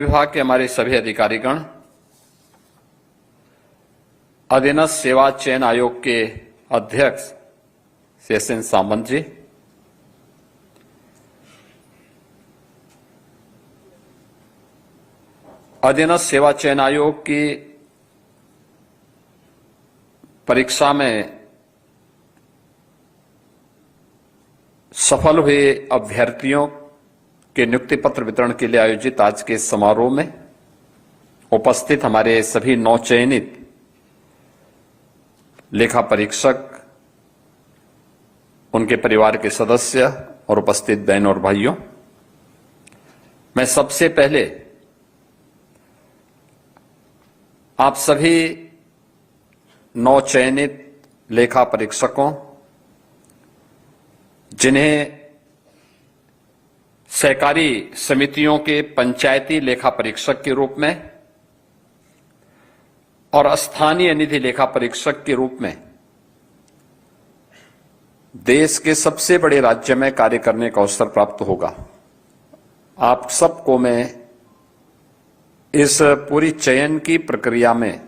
विभाग के हमारे सभी अधिकारीगण, अधीनस्थ सेवा चयन आयोग के अध्यक्ष एस.एन. सामंत जी, अधीनस्थ सेवा चयन आयोग की परीक्षा में सफल हुए अभ्यर्थियों के नियुक्ति पत्र वितरण के लिए आयोजित आज के समारोह में उपस्थित हमारे सभी नवचयनित लेखा परीक्षक, उनके परिवार के सदस्य और उपस्थित बहन और भाइयों, मैं सबसे पहले आप सभी नवचयनित लेखा परीक्षकों, जिन्हें सहकारी समितियों के पंचायती लेखा परीक्षक के रूप में और स्थानीय निधि लेखा परीक्षक के रूप में देश के सबसे बड़े राज्य में कार्य करने का अवसर प्राप्त होगा, आप सबको मैं इस पूरी चयन की प्रक्रिया में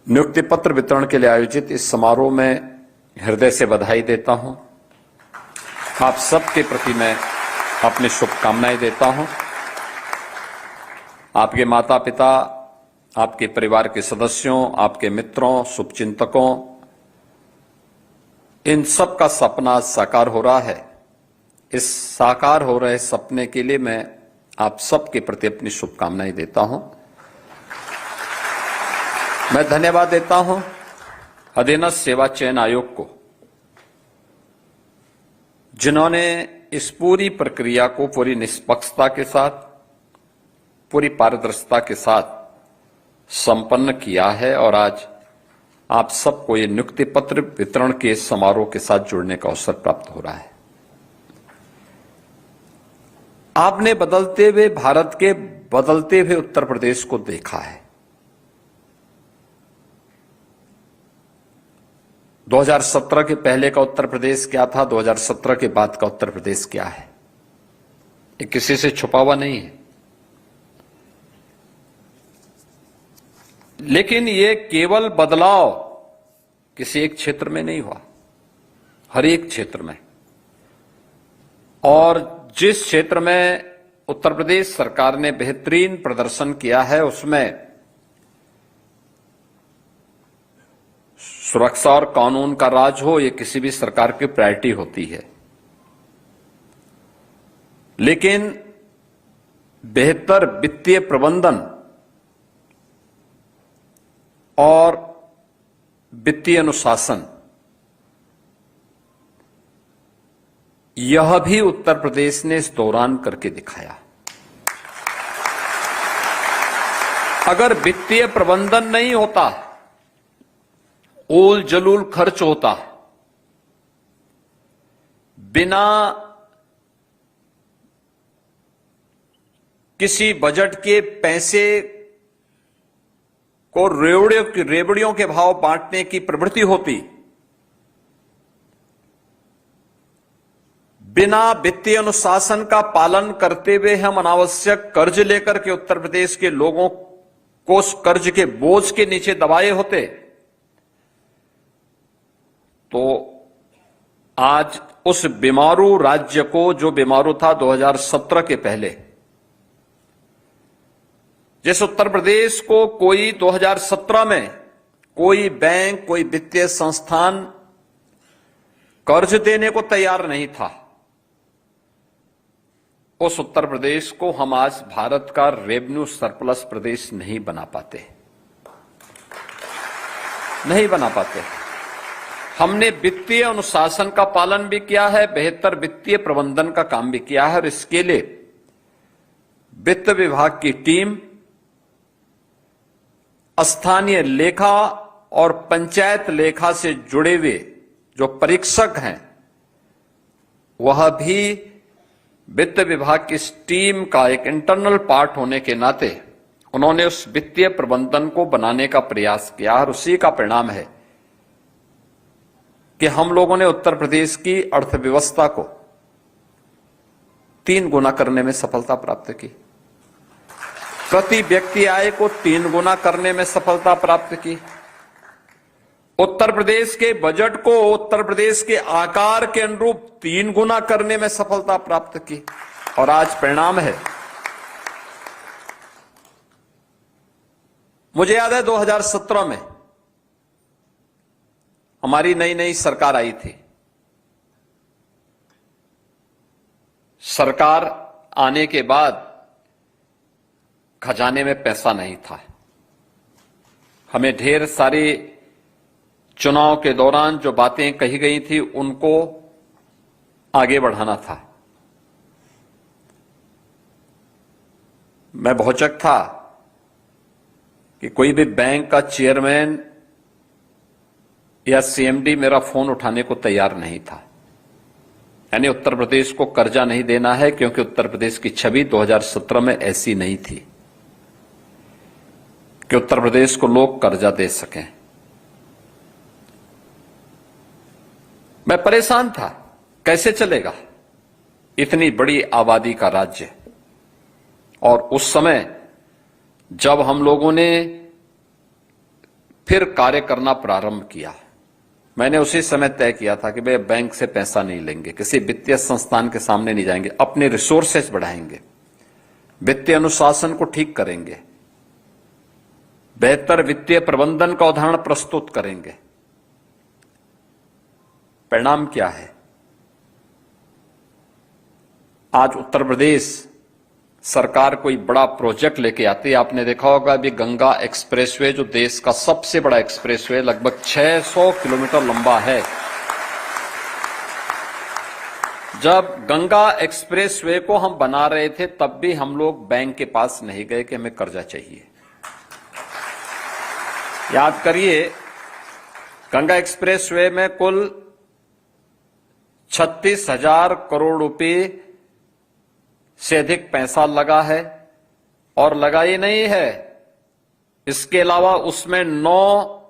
नियुक्ति पत्र वितरण के लिए आयोजित इस समारोह में हृदय से बधाई देता हूं। आप सबके प्रति मैं अपनी शुभकामनाएं देता हूं। आपके माता पिता, आपके परिवार के सदस्यों, आपके मित्रों, शुभचिंतकों, इन सब का सपना साकार हो रहा है। इस साकार हो रहे सपने के लिए मैं आप सबके प्रति अपनी शुभकामनाएं देता हूं। मैं धन्यवाद देता हूं अधीनस्थ सेवा चयन आयोग को, जिन्होंने इस पूरी प्रक्रिया को पूरी निष्पक्षता के साथ, पूरी पारदर्शिता के साथ संपन्न किया है और आज आप सबको ये नियुक्ति पत्र वितरण के समारोह के साथ जुड़ने का अवसर प्राप्त हो रहा है। आपने बदलते हुए भारत के बदलते हुए उत्तर प्रदेश को देखा है। 2017 के पहले का उत्तर प्रदेश क्या था, 2017 के बाद का उत्तर प्रदेश क्या है, ये किसी से छुपा हुआ नहीं है। लेकिन ये केवल बदलाव किसी एक क्षेत्र में नहीं हुआ, हर एक क्षेत्र में। और जिस क्षेत्र में उत्तर प्रदेश सरकार ने बेहतरीन प्रदर्शन किया है, उसमें सुरक्षा और कानून का राज हो, ये किसी भी सरकार की प्रायोरिटी होती है। लेकिन बेहतर वित्तीय प्रबंधन और वित्तीय अनुशासन, यह भी उत्तर प्रदेश ने इस दौरान करके दिखाया। अगर वित्तीय प्रबंधन नहीं होता, उल जलूल खर्च होता, बिना किसी बजट के पैसे को रेवड़ियों के भाव बांटने की प्रवृत्ति होती, बिना वित्तीय अनुशासन का पालन करते हुए हम अनावश्यक कर्ज लेकर के उत्तर प्रदेश के लोगों को उस कर्ज के बोझ के नीचे दबाए होते, तो आज उस बीमारू राज्य को, जो बीमारू था 2017 के पहले, जिस उत्तर प्रदेश को कोई 2017 में कोई बैंक, कोई वित्तीय संस्थान कर्ज देने को तैयार नहीं था, उस उत्तर प्रदेश को हम आज भारत का रेवेन्यू सरप्लस प्रदेश नहीं बना पाते, नहीं बना पाते। हमने वित्तीय अनुशासन का पालन भी किया है, बेहतर वित्तीय प्रबंधन का काम भी किया है, और इसके लिए वित्त विभाग की टीम, स्थानीय लेखा और पंचायत लेखा से जुड़े हुए जो परीक्षक हैं, वह भी वित्त विभाग की इस टीम का एक इंटरनल पार्ट होने के नाते उन्होंने उस वित्तीय प्रबंधन को बनाने का प्रयास किया, और उसी का परिणाम है कि हम लोगों ने उत्तर प्रदेश की अर्थव्यवस्था को 3 गुना करने में सफलता प्राप्त की। प्रति व्यक्ति आय को 3 गुना करने में सफलता प्राप्त की। उत्तर प्रदेश के बजट को उत्तर प्रदेश के आकार के अनुरूप 3 गुना करने में सफलता प्राप्त की। और आज परिणाम है। मुझे याद है 2017 में हमारी नई नई सरकार आई थी। सरकार आने के बाद खजाने में पैसा नहीं था। हमें ढेर सारी चुनाव के दौरान जो बातें कही गई थी उनको आगे बढ़ाना था। मैं भौचक था कि कोई भी बैंक का चेयरमैन या सीएमडी मेरा फोन उठाने को तैयार नहीं था। यानी उत्तर प्रदेश को कर्जा नहीं देना है, क्योंकि उत्तर प्रदेश की छवि 2017 में ऐसी नहीं थी कि उत्तर प्रदेश को लोग कर्जा दे सकें। मैं परेशान था, कैसे चलेगा इतनी बड़ी आबादी का राज्य। और उस समय जब हम लोगों ने फिर कार्य करना प्रारंभ किया, मैंने उसी समय तय किया था कि भाई बैंक से पैसा नहीं लेंगे, किसी वित्तीय संस्थान के सामने नहीं जाएंगे, अपने रिसोर्सेज बढ़ाएंगे, वित्तीय अनुशासन को ठीक करेंगे, बेहतर वित्तीय प्रबंधन का उदाहरण प्रस्तुत करेंगे। परिणाम क्या है? आज उत्तर प्रदेश सरकार कोई बड़ा प्रोजेक्ट लेके आती है। आपने देखा होगा अभी गंगा एक्सप्रेसवे, जो देश का सबसे बड़ा एक्सप्रेसवे, लगभग 600 किलोमीटर लंबा है। जब गंगा एक्सप्रेसवे को हम बना रहे थे तब भी हम लोग बैंक के पास नहीं गए कि हमें कर्जा चाहिए। याद करिए, गंगा एक्सप्रेसवे में कुल 36,000 करोड़ रुपए से अधिक पैसा लगा है। और लगा ही नहीं है, इसके अलावा उसमें 9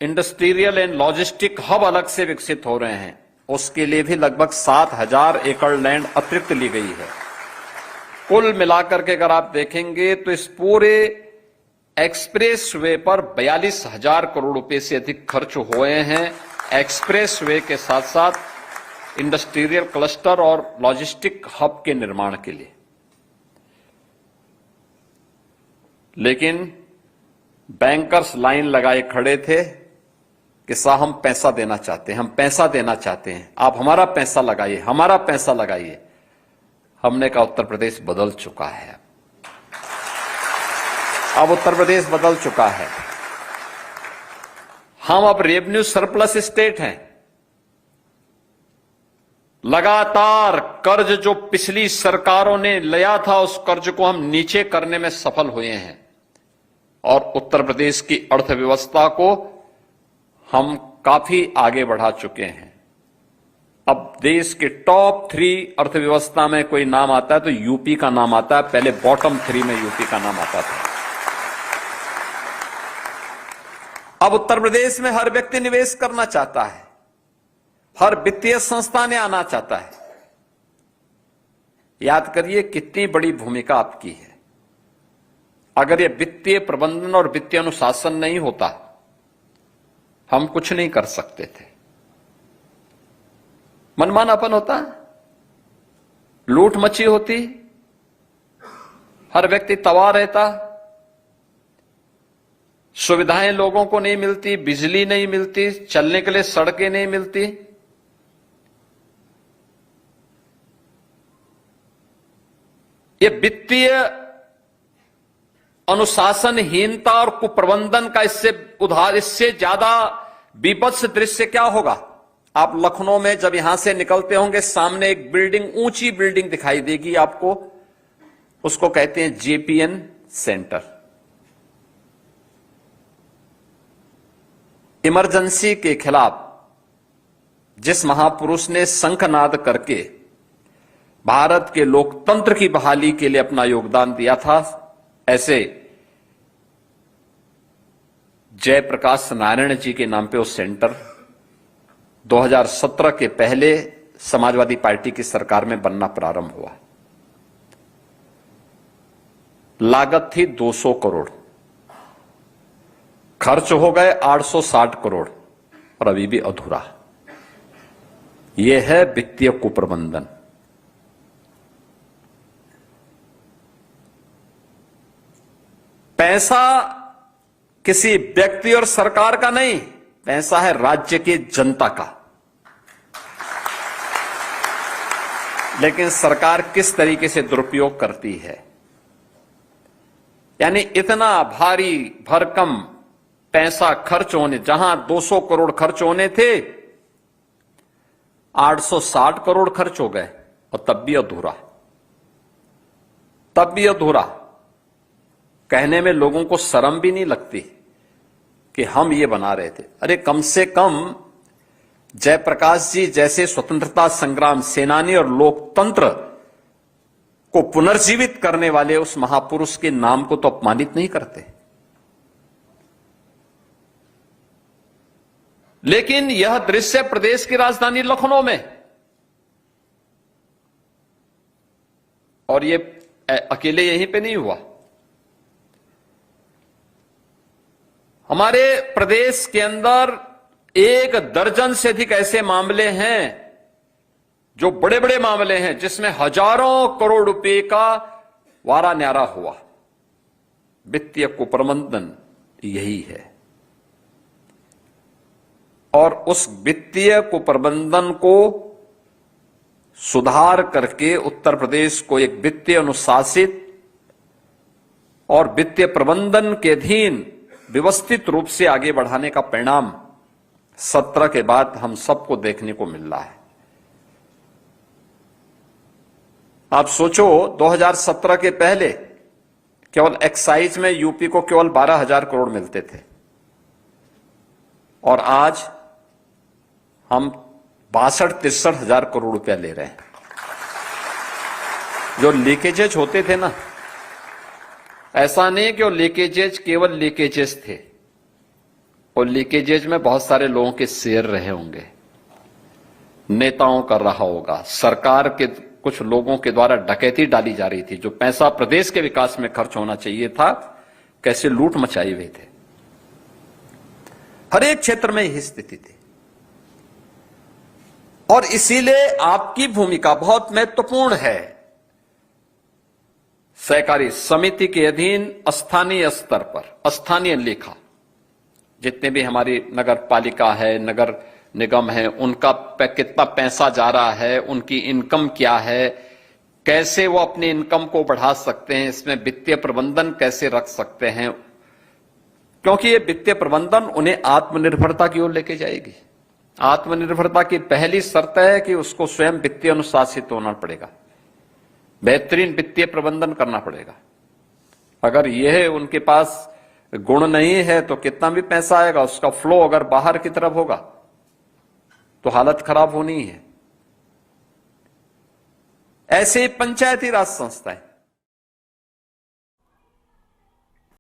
इंडस्ट्रियल एंड लॉजिस्टिक हब अलग से विकसित हो रहे हैं। उसके लिए भी लगभग 7,000 एकड़ लैंड अतिरिक्त ली गई है। कुल मिलाकर के अगर आप देखेंगे तो इस पूरे एक्सप्रेसवे पर 42,000 करोड़ रुपए से अधिक खर्च हुए हैं। एक्सप्रेसवे के साथ साथ इंडस्ट्रियल क्लस्टर और लॉजिस्टिक हब के निर्माण के लिए। लेकिन बैंकर्स लाइन लगाए खड़े थे कि साहब हम पैसा देना चाहते हैं, हम पैसा देना चाहते हैं, आप हमारा पैसा लगाइए, हमारा पैसा लगाइए। हमने कहा उत्तर प्रदेश बदल चुका है। अब उत्तर प्रदेश बदल चुका है। हम अब रेवेन्यू सरप्लस स्टेट हैं। लगातार कर्ज जो पिछली सरकारों ने लिया था, उस कर्ज को हम नीचे करने में सफल हुए हैं और उत्तर प्रदेश की अर्थव्यवस्था को हम काफी आगे बढ़ा चुके हैं। अब देश के टॉप 3 अर्थव्यवस्था में कोई नाम आता है तो यूपी का नाम आता है। पहले बॉटम 3 में यूपी का नाम आता था। अब उत्तर प्रदेश में हर व्यक्ति निवेश करना चाहता है, हर वित्तीय संस्था ने आना चाहता है। याद करिए कितनी बड़ी भूमिका आपकी है। अगर यह वित्तीय प्रबंधन और वित्तीय अनुशासन नहीं होता, हम कुछ नहीं कर सकते थे। मनमानापन होता, लूट मची होती, हर व्यक्ति तबाह रहता, सुविधाएं लोगों को नहीं मिलती, बिजली नहीं मिलती, चलने के लिए सड़कें नहीं मिलती। ये वित्तीय अनुशासनहीनता और कुप्रबंधन का इससे ज्यादा बीभत्स दृश्य क्या होगा? आप लखनऊ में जब यहां से निकलते होंगे, सामने एक बिल्डिंग, ऊंची बिल्डिंग दिखाई देगी आपको, उसको कहते हैं जेपीएन सेंटर। इमरजेंसी के खिलाफ जिस महापुरुष ने शंखनाद करके भारत के लोकतंत्र की बहाली के लिए अपना योगदान दिया था, ऐसे जयप्रकाश नारायण जी के नाम पे वो सेंटर 2017 के पहले समाजवादी पार्टी की सरकार में बनना प्रारंभ हुआ। लागत थी 200 करोड़, खर्च हो गए 860 करोड़ और अभी भी अधूरा। यह है वित्तीय कुप्रबंधन। पैसा किसी व्यक्ति और सरकार का नहीं, पैसा है राज्य की जनता का। लेकिन सरकार किस तरीके से दुरुपयोग करती है, यानी इतना भारी भरकम पैसा खर्च होने, जहां 200 करोड़ खर्च होने थे 860 करोड़ खर्च हो गए और तब भी अधूरा। तब भी अधूरा। कहने में लोगों को शर्म भी नहीं लगती कि हम ये बना रहे थे। अरे कम से कम जयप्रकाश जी जैसे स्वतंत्रता संग्राम सेनानी और लोकतंत्र को पुनर्जीवित करने वाले उस महापुरुष के नाम को तो अपमानित नहीं करते। लेकिन यह दृश्य प्रदेश की राजधानी लखनऊ में, और ये अकेले यहीं पे नहीं हुआ। हमारे प्रदेश के अंदर 1 दर्जन से अधिक ऐसे मामले हैं जो बड़े बड़े मामले हैं, जिसमें हजारों करोड़ रुपए का वारा न्यारा हुआ। वित्तीय कुप्रबंधन यही है। और उस वित्तीय कुप्रबंधन को सुधार करके उत्तर प्रदेश को एक वित्तीय अनुशासित और वित्तीय प्रबंधन के अधीन व्यवस्थित रूप से आगे बढ़ाने का परिणाम 17 के बाद हम सबको देखने को मिल रहा है। आप सोचो 2017 के पहले केवल एक्साइज में यूपी को केवल 12,000 करोड़ मिलते थे और आज हम 62-63 हजार करोड़ रुपया ले रहे हैं। जो लीकेजेज होते थे ना, ऐसा नहीं कि वो लीकेजेज केवल लीकेजेज थे, और लीकेजेज में बहुत सारे लोगों के शेयर रहे होंगे, नेताओं का रहा होगा, सरकार के कुछ लोगों के द्वारा डकैती डाली जा रही थी। जो पैसा प्रदेश के विकास में खर्च होना चाहिए था, कैसे लूट मचाई हुए थे। हर एक क्षेत्र में यही स्थिति थी। और इसीलिए आपकी भूमिका बहुत महत्वपूर्ण है। सहकारी समिति के अधीन स्थानीय स्तर पर स्थानीय लेखा, जितने भी हमारी नगर पालिका है, नगर निगम है, उनका कितना पैसा जा रहा है, उनकी इनकम क्या है, कैसे वो अपनी इनकम को बढ़ा सकते हैं, इसमें वित्तीय प्रबंधन कैसे रख सकते हैं, क्योंकि ये वित्तीय प्रबंधन उन्हें आत्मनिर्भरता की ओर लेके जाएगी। आत्मनिर्भरता की पहली शर्त है कि उसको स्वयं वित्तीय अनुशासित होना पड़ेगा, बेहतरीन वित्तीय प्रबंधन करना पड़ेगा। अगर यह उनके पास गुण नहीं है तो कितना भी पैसा आएगा, उसका फ्लो अगर बाहर की तरफ होगा तो हालत खराब होनी है। ऐसे ही पंचायती राज संस्थाएं,